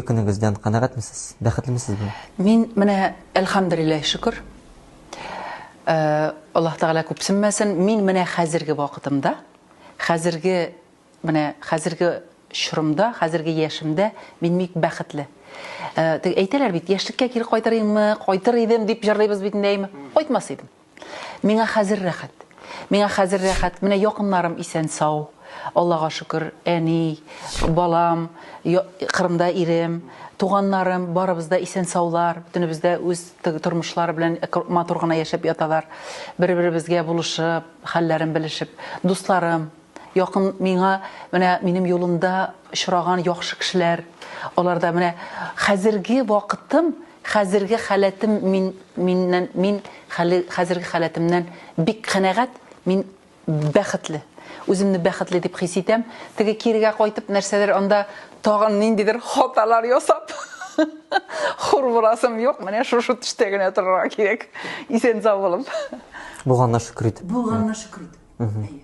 Күнегездән канәгатьмесез? Бәхетлемесезме? Мин менә әлхәмдүлилләһ шөкер. Аллаһ Тәгалә күпсенмәсен, мин менә хәзерге вакытымда, хәзерге шурымда, хәзерге яшемдә мин бик бәхетле. Әйтәләр бит, яшьлеккә кире кайтыр идем дип җырлыйбыз бит инде. Кайтмас идем. Миңа хәзер рәхәт. Менә якыннарым исән сау. Аллаһка шөкер, әни, балам, Кырымда ирем, туганнарым, барыбыз да исән саулар, бөтенебез дә үз тормышлары белән матур гына яшәп яталар. Бер-беребезгә булышып, хәлләрен белешеп, дусларым, якын миңа, менә минем юлымда очраган яхшы кешеләр, алар да менә хәзерге вакытым, хәзерге халәтем мин хәзерге халәтемнән бик канәгать, мин бәхетле. Үземне бәхетле дип хис итәм. Теге кирегә кайтып нәрсәдер анда тагын ниндидер хаталар ясап. Хур бурасым юк, менә шушы төштә генә торырга кирәк. Исән сау булып. Булганына шөкер ит. Булганына шөкер ит.